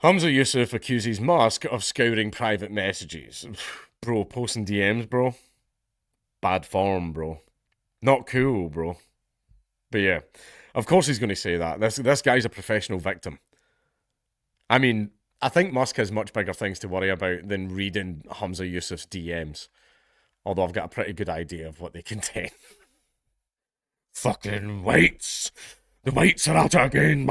Humza Yusuf accuses Musk of scouring private messages. Bro, posting DMs, bro. Bad form, bro. Not cool, bro. But yeah, of course he's going to say that. This guy's a professional victim. I mean, I think Musk has much bigger things to worry about than reading Humza Yusuf's DMs. Although I've got a pretty good idea of what they contain. Fucking weights! The weights are out again!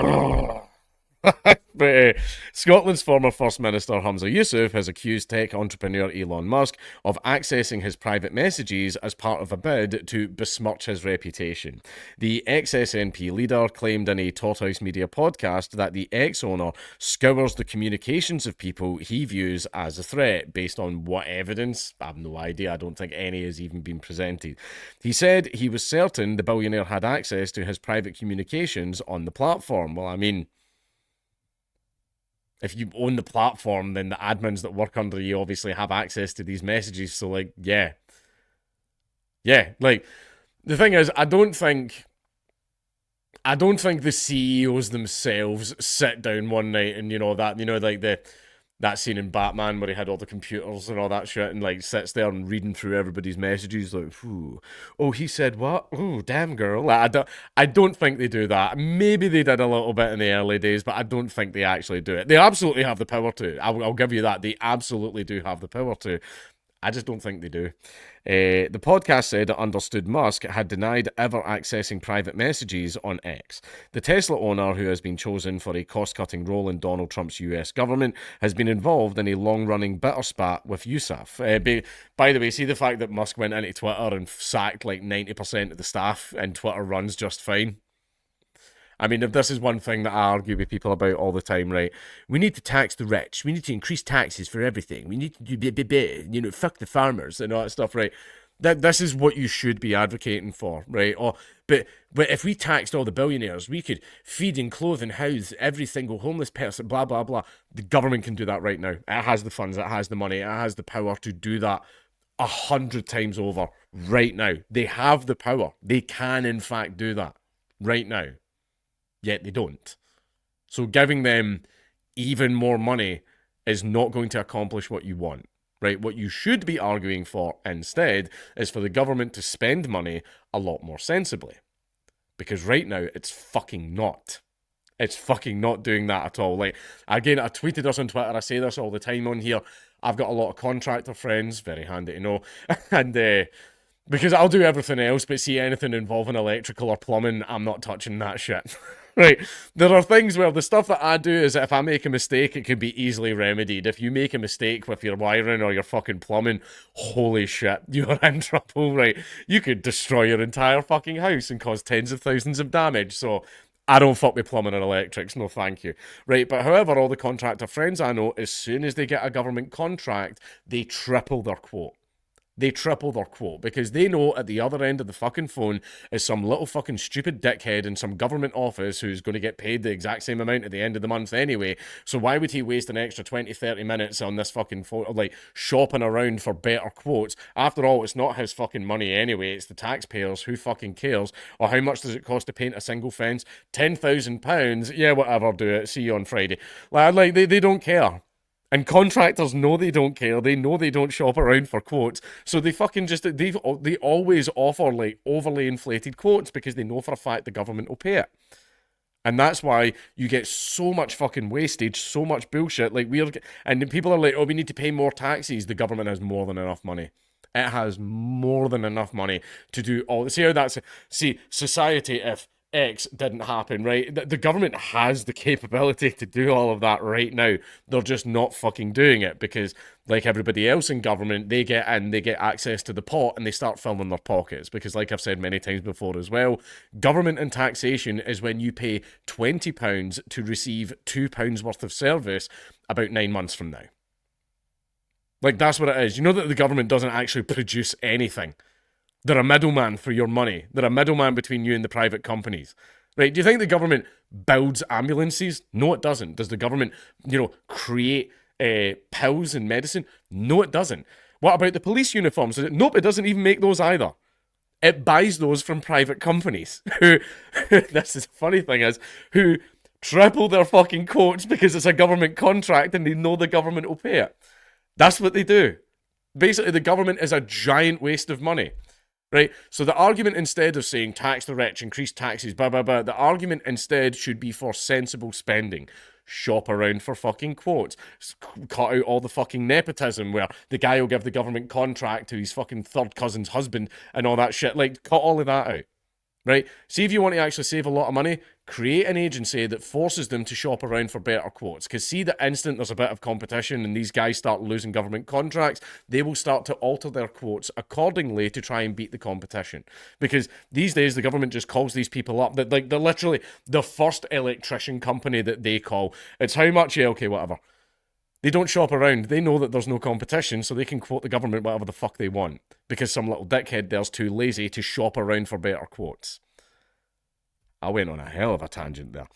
But Scotland's former First Minister Humza Yusuf has accused tech entrepreneur Elon Musk of accessing his private messages as part of a bid to besmirch his reputation. The ex-SNP leader claimed in a Tortoise Media podcast that the ex-owner scours the communications of people he views as a threat. Based on what evidence? I have no idea. I don't think any has even been presented. He said he was certain the billionaire had access to his private communications on the platform. Well, I mean, if you own the platform, then the admins that work under you obviously have access to these messages. So, like, yeah. Yeah, like, the thing is, I don't think the CEOs themselves sit down one night and, like that scene in Batman where he had all the computers and all that shit and, like, sits there and reading through everybody's messages like, ooh, oh, he said what? Oh, damn, girl. Like, I don't think they do that. Maybe they did a little bit in the early days, but I don't think they actually do it. They absolutely have the power to. I'll give you that. They absolutely do have the power to. I just don't think they do. The podcast said it understood Musk had denied ever accessing private messages on X. The Tesla owner, who has been chosen for a cost-cutting role in Donald Trump's US government, has been involved in a long-running bitter spat with Yusuf. By the way, see the fact that Musk went into Twitter and sacked like 90% of the staff and Twitter runs just fine? I mean, if this is one thing that I argue with people about all the time, right? We need to tax the rich. We need to increase taxes for everything. We need to do, fuck the farmers and all that stuff, right? This is what you should be advocating for, right? But if we taxed all the billionaires, we could feed and clothe and house every single homeless person, blah, blah, blah. The government can do that right now. It has the funds, it has the money, it has the power to do that 100 times over right now. They have the power. They can, in fact, do that right now. Yet they don't. So giving them even more money is not going to accomplish what you want, right? What you should be arguing for instead is for the government to spend money a lot more sensibly. Because right now, it's fucking not. It's fucking not doing that at all. Like, again, I tweeted this on Twitter. I say this all the time on here. I've got a lot of contractor friends, very handy to know. And because I'll do everything else, but see anything involving electrical or plumbing, I'm not touching that shit. Right, there are things where the stuff that I do is if I make a mistake, it can be easily remedied. If you make a mistake with your wiring or your fucking plumbing, holy shit, you're in trouble, right? You could destroy your entire fucking house and cause tens of thousands of damage, so I don't fuck with plumbing and electrics, no thank you. Right, but however, all the contractor friends I know, as soon as they get a government contract, they triple their quote. They triple their quote because they know at the other end of the fucking phone is some little fucking stupid dickhead in some government office who's going to get paid the exact same amount at the end of the month anyway. So why would he waste an extra 20, 30 minutes on this fucking phone, like shopping around for better quotes? After all, it's not his fucking money anyway. It's the taxpayers. Who fucking cares? Or how much does it cost to paint a single fence? £10,000? Yeah, whatever, do it. See you on Friday. Like they don't care. And contractors know they don't care. They know they don't shop around for quotes. So they fucking they always offer like overly inflated quotes because they know for a fact the government will pay it. And that's why you get so much fucking wastage, so much bullshit. Like and people are like, oh, we need to pay more taxes. The government has more than enough money. It has more than enough money to do all. See how that's. See, society, if X didn't happen, right? The government has the capability to do all of that right now. They're just not fucking doing it because, like everybody else in government, they get access to the pot and they start filling their pockets. Because, like I've said many times before as well, government and taxation is when you pay £20 to receive £2 worth of service about 9 months from now. Like, that's what it is. You know that the government doesn't actually produce anything. They're a middleman for your money. They're a middleman between you and the private companies. Right? Do you think the government builds ambulances? No, it doesn't. Does the government, create pills and medicine? No, it doesn't. What about the police uniforms? Nope, it doesn't even make those either. It buys those from private companies who, this is the funny thing is, who triple their fucking quotes because it's a government contract and they know the government will pay it. That's what they do. Basically, the government is a giant waste of money. Right? So the argument, instead of saying tax the rich, increase taxes, blah, blah, blah, the argument instead should be for sensible spending. Shop around for fucking quotes. Cut out all the fucking nepotism where the guy will give the government contract to his fucking third cousin's husband and all that shit. Like, cut all of that out. Right? See, if you want to actually save a lot of money, create an agency that forces them to shop around for better quotes. Because see, the instant there's a bit of competition and these guys start losing government contracts, they will start to alter their quotes accordingly to try and beat the competition. Because these days, the government just calls these people up. That, like, they're literally the first electrician company that they call. It's how much? Yeah, okay, whatever. They don't shop around. They know that there's no competition, so they can quote the government whatever the fuck they want. Because some little dickhead there's too lazy to shop around for better quotes. I went on a hell of a tangent there.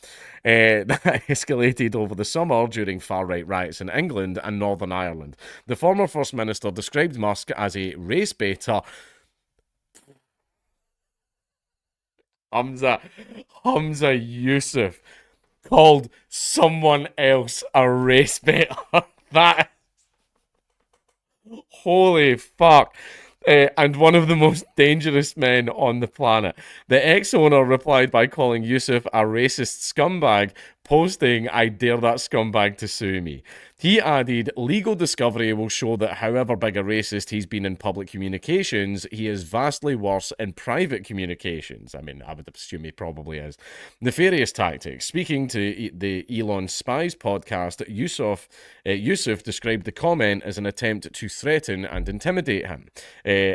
That escalated over the summer during far-right riots in England and Northern Ireland. The former First Minister described Musk as a race baiter. Humza Yusuf called someone else a race baiter. That, holy fuck. And one of the most dangerous men on the planet. The ex-owner replied by calling Yusuf a racist scumbag, posting, "I dare that scumbag to sue me." He added, "Legal discovery will show that however big a racist he's been in public communications, he is vastly worse in private communications." I mean, I would assume he probably is. Nefarious tactics. Speaking to the Elon Spies podcast, Yusuf described the comment as an attempt to threaten and intimidate him.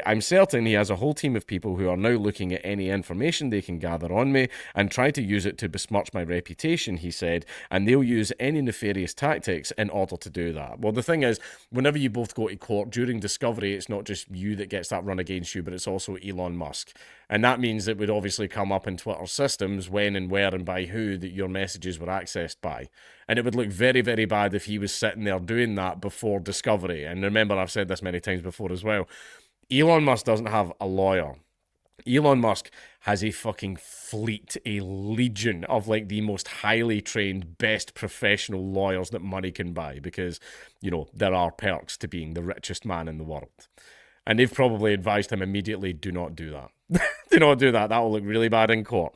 "I'm certain he has a whole team of people who are now looking at any information they can gather on me and try to use it to besmirch my reputation," he said, "and they'll use any nefarious tactics in order to do that." Well, the thing is, whenever you both go to court during discovery, it's not just you that gets that run against you, but it's also Elon Musk. And that means it would obviously come up in Twitter systems when and where and by who that your messages were accessed by. And it would look very, very bad if he was sitting there doing that before discovery. And remember, I've said this many times before as well, Elon Musk doesn't have a lawyer. Elon Musk has a fucking fleet, a legion of like the most highly trained, best professional lawyers that money can buy because, you know, there are perks to being the richest man in the world. And they've probably advised him immediately, do not do that. Do not do that. That will look really bad in court.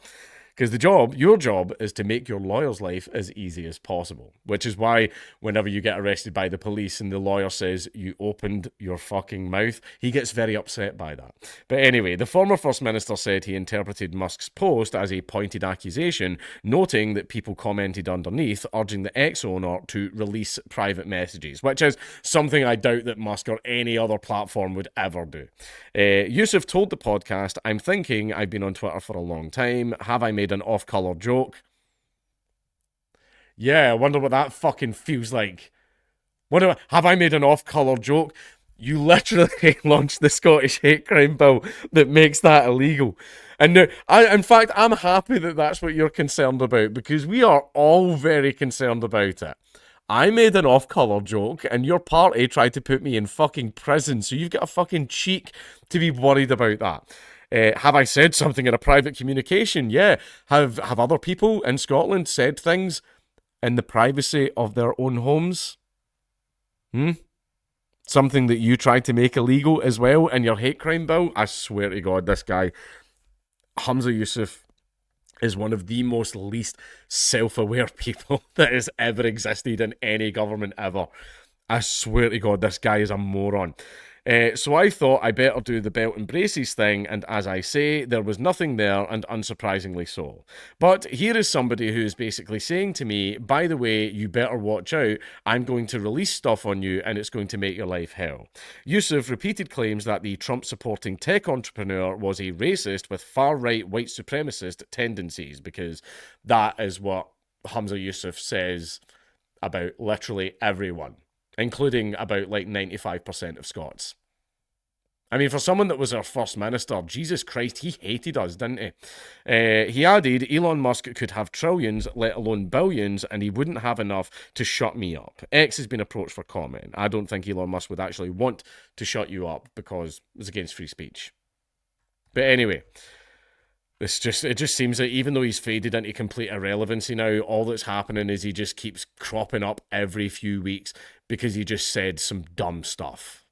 Because your job is to make your lawyer's life as easy as possible. Which is why whenever you get arrested by the police and the lawyer says you opened your fucking mouth, he gets very upset by that. But anyway, the former First Minister said he interpreted Musk's post as a pointed accusation, noting that people commented underneath, urging the ex-owner to release private messages, which is something I doubt that Musk or any other platform would ever do. Yusuf told the podcast, "I'm thinking I've been on Twitter for a long time. Have I made an off-color joke? Yeah, I wonder what that fucking feels like. Have I made an off-color joke? You literally launched the Scottish hate crime bill that makes that illegal. And now, in fact, I'm happy that that's what you're concerned about because we are all very concerned about it. I made an off-color joke and your party tried to put me in fucking prison, so you've got a fucking cheek to be worried about that. Have I said something in a private communication? Yeah. Have other people in Scotland said things in the privacy of their own homes? Something that you tried to make illegal as well in your hate crime bill? I swear to God, this guy, Humza Yusuf, is one of the most least self-aware people that has ever existed in any government ever. I swear to God, this guy is a moron. So I thought I better do the belt and braces thing, and as I say, there was nothing there, and unsurprisingly so. But here is somebody who's basically saying to me, by the way, you better watch out, I'm going to release stuff on you, and it's going to make your life hell. Yusuf repeated claims that the Trump-supporting tech entrepreneur was a racist with far-right white supremacist tendencies, because that is what Humza Yusuf says about literally everyone, including about like 95% of Scots. I mean, for someone that was our first minister, Jesus Christ, he hated us, didn't he? He added, Elon Musk could have trillions, let alone billions, and he wouldn't have enough to shut me up. X has been approached for comment. I don't think Elon Musk would actually want to shut you up because it's against free speech. But anyway, it just seems that even though he's faded into complete irrelevancy now, all that's happening is he just keeps cropping up every few weeks because he just said some dumb stuff.